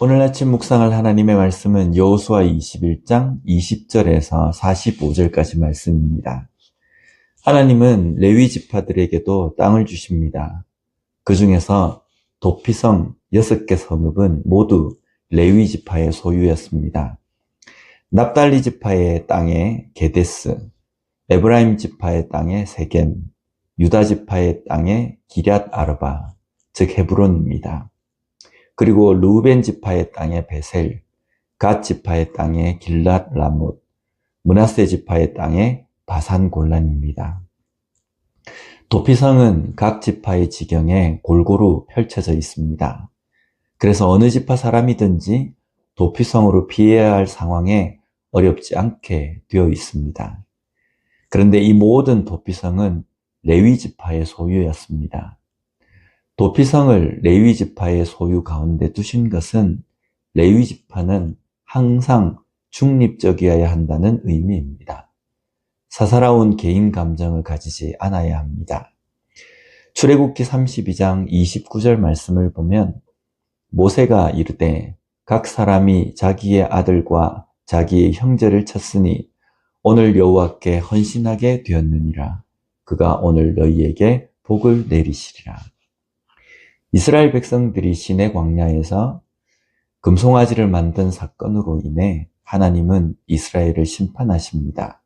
오늘 아침 묵상할 하나님의 말씀은 여호수아 21장 20절에서 45절까지 말씀입니다. 하나님은 레위 지파들에게도 땅을 주십니다. 그 중에서 도피성 6개 성읍은 모두 레위 지파의 소유였습니다. 납달리 지파의 땅에 게데스, 에브라임 지파의 땅에 세겜, 유다 지파의 땅에 기럇 아르바, 즉 헤브론입니다. 그리고 르우벤 지파의 땅에 베셀, 갓 지파의 땅에 길랏 라못, 므낫세 지파의 땅에 바산 골란입니다. 도피성은 각 지파의 지경에 골고루 펼쳐져 있습니다. 그래서 어느 지파 사람이든지 도피성으로 피해야 할 상황에 어렵지 않게 되어 있습니다. 그런데 이 모든 도피성은 레위 지파의 소유였습니다. 도피성을 레위 지파의 소유 가운데 두신 것은 레위 지파는 항상 중립적이어야 한다는 의미입니다. 사사로운 개인 감정을 가지지 않아야 합니다. 출애굽기 32장 29절 말씀을 보면 모세가 이르되 각 사람이 자기의 아들과 자기의 형제를 쳤으니 오늘 여호와께 헌신하게 되었느니라. 그가 오늘 너희에게 복을 내리시리라. 이스라엘 백성들이 시내 광야에서 금송아지를 만든 사건으로 인해 하나님은 이스라엘을 심판하십니다.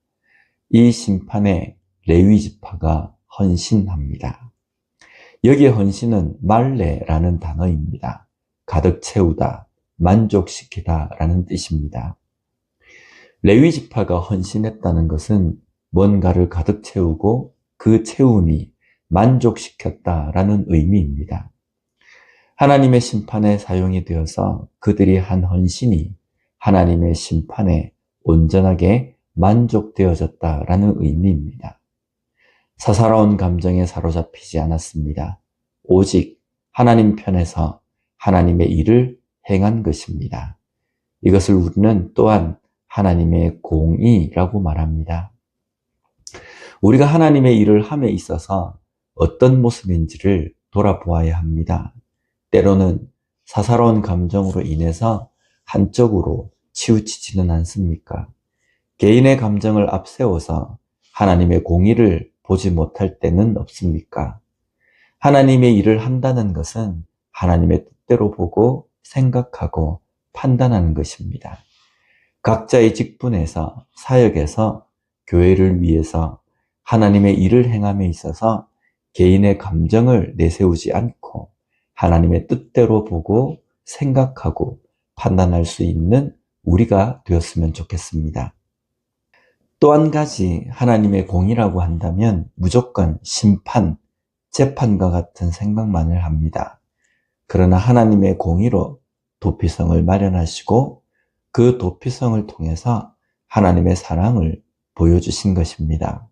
이 심판에 레위 지파가 헌신합니다. 여기에 헌신은 말레라는 단어입니다. 가득 채우다, 만족시키다 라는 뜻입니다. 레위 지파가 헌신했다는 것은 뭔가를 가득 채우고 그 채움이 만족시켰다라는 의미입니다. 하나님의 심판에 사용이 되어서 그들이 한 헌신이 하나님의 심판에 온전하게 만족되어졌다라는 의미입니다. 사사로운 감정에 사로잡히지 않았습니다. 오직 하나님 편에서 하나님의 일을 행한 것입니다. 이것을 우리는 또한 하나님의 공의라고 말합니다. 우리가 하나님의 일을 함에 있어서 어떤 모습인지를 돌아보아야 합니다. 때로는 사사로운 감정으로 인해서 한쪽으로 치우치지는 않습니까? 개인의 감정을 앞세워서 하나님의 공의를 보지 못할 때는 없습니까? 하나님의 일을 한다는 것은 하나님의 뜻대로 보고 생각하고 판단하는 것입니다. 각자의 직분에서, 사역에서, 교회를 위해서 하나님의 일을 행함에 있어서 개인의 감정을 내세우지 않고 하나님의 뜻대로 보고 생각하고 판단할 수 있는 우리가 되었으면 좋겠습니다. 또 한 가지 하나님의 공의라고 한다면 무조건 심판, 재판과 같은 생각만을 합니다. 그러나 하나님의 공의로 도피성을 마련하시고 그 도피성을 통해서 하나님의 사랑을 보여주신 것입니다.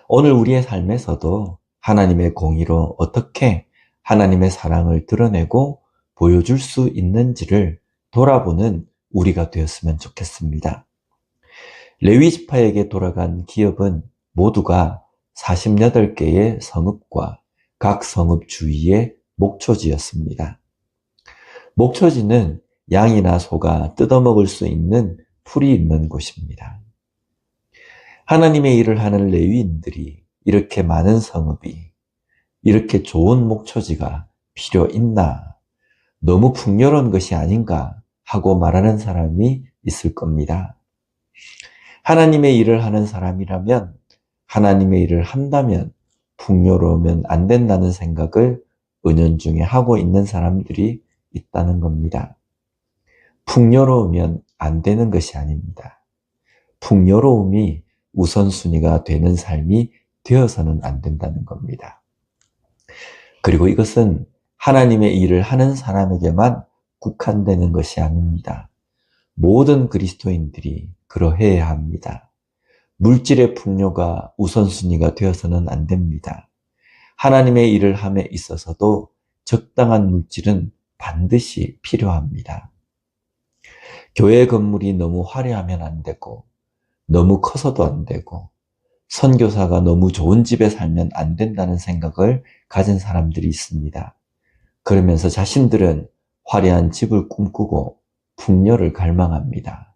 오늘 우리의 삶에서도 하나님의 공의로 어떻게 하나님의 사랑을 드러내고 보여줄 수 있는지를 돌아보는 우리가 되었으면 좋겠습니다. 레위 지파에게 돌아간 기업은 모두가 48개의 성읍과 각 성읍 주위의 목초지였습니다. 목초지는 양이나 소가 뜯어먹을 수 있는 풀이 있는 곳입니다. 하나님의 일을 하는 레위인들이 이렇게 많은 성읍이, 이렇게 좋은 목초지가 필요 있나? 너무 풍요로운 것이 아닌가? 하고 말하는 사람이 있을 겁니다. 하나님의 일을 하는 사람이라면, 하나님의 일을 한다면 풍요로우면 안 된다는 생각을 은연중에 하고 있는 사람들이 있다는 겁니다. 풍요로우면 안 되는 것이 아닙니다. 풍요로움이 우선순위가 되는 삶이 되어서는 안 된다는 겁니다. 그리고 이것은 하나님의 일을 하는 사람에게만 국한되는 것이 아닙니다. 모든 그리스도인들이 그러해야 합니다. 물질의 풍요가 우선순위가 되어서는 안 됩니다. 하나님의 일을 함에 있어서도 적당한 물질은 반드시 필요합니다. 교회 건물이 너무 화려하면 안 되고, 너무 커서도 안 되고, 선교사가 너무 좋은 집에 살면 안 된다는 생각을 가진 사람들이 있습니다. 그러면서 자신들은 화려한 집을 꿈꾸고 풍요를 갈망합니다.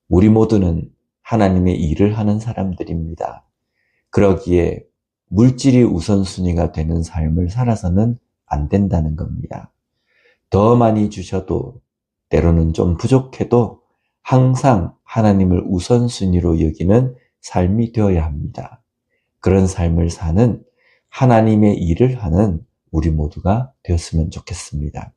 우리 모두는 하나님의 일을 하는 사람들입니다. 그러기에 물질이 우선순위가 되는 삶을 살아서는 안 된다는 겁니다. 더 많이 주셔도 때로는 좀 부족해도 항상 하나님을 우선순위로 여기는 삶이 되어야 합니다. 그런 삶을 사는 하나님의 일을 하는 우리 모두가 되었으면 좋겠습니다.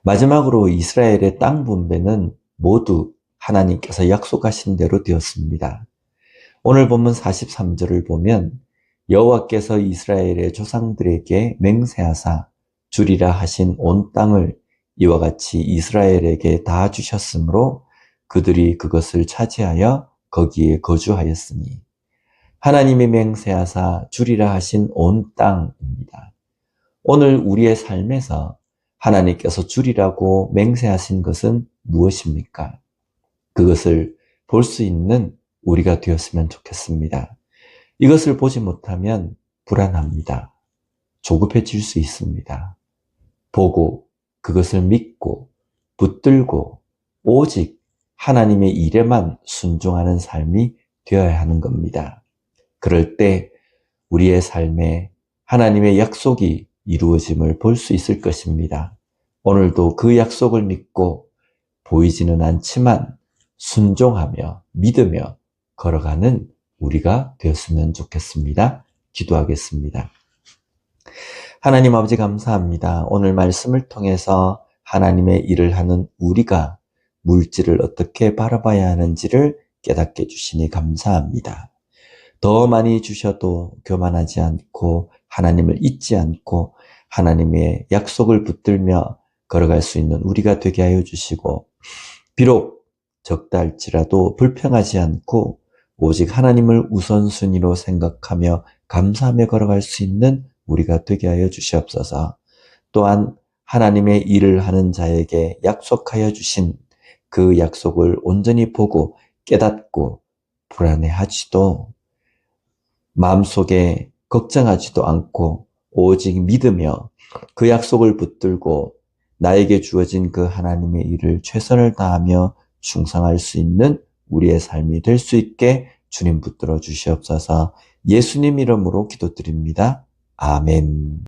마지막으로 이스라엘의 땅 분배는 모두 하나님께서 약속하신 대로 되었습니다. 오늘 본문 43절을 보면 여호와께서 이스라엘의 조상들에게 맹세하사 주리라 하신 온 땅을 이와 같이 이스라엘에게 다 주셨으므로 그들이 그것을 차지하여 거기에 거주하였으니, 하나님이 맹세하사 주리라 하신 온 땅입니다. 오늘 우리의 삶에서 하나님께서 주리라고 맹세하신 것은 무엇입니까? 그것을 볼 수 있는 우리가 되었으면 좋겠습니다. 이것을 보지 못하면 불안합니다. 조급해질 수 있습니다. 보고 그것을 믿고 붙들고 오직 하나님의 일에만 순종하는 삶이 되어야 하는 겁니다. 그럴 때 우리의 삶에 하나님의 약속이 이루어짐을 볼 수 있을 것입니다. 오늘도 그 약속을 믿고 보이지는 않지만 순종하며 믿으며 걸어가는 우리가 되었으면 좋겠습니다. 기도하겠습니다. 하나님 아버지 감사합니다. 오늘 말씀을 통해서 하나님의 일을 하는 우리가 물질을 어떻게 바라봐야 하는지를 깨닫게 해주시니 감사합니다. 더 많이 주셔도 교만하지 않고 하나님을 잊지 않고 하나님의 약속을 붙들며 걸어갈 수 있는 우리가 되게 하여 주시고, 비록 적다 할지라도 불평하지 않고 오직 하나님을 우선순위로 생각하며 감사하며 걸어갈 수 있는 우리가 되게 하여 주시옵소서. 또한 하나님의 일을 하는 자에게 약속하여 주신 그 약속을 온전히 보고 깨닫고 불안해하지도 마음속에 걱정하지도 않고 오직 믿으며 그 약속을 붙들고 나에게 주어진 그 하나님의 일을 최선을 다하며 충성할 수 있는 우리의 삶이 될 수 있게 주님 붙들어 주시옵소서. 예수님 이름으로 기도드립니다. 아멘.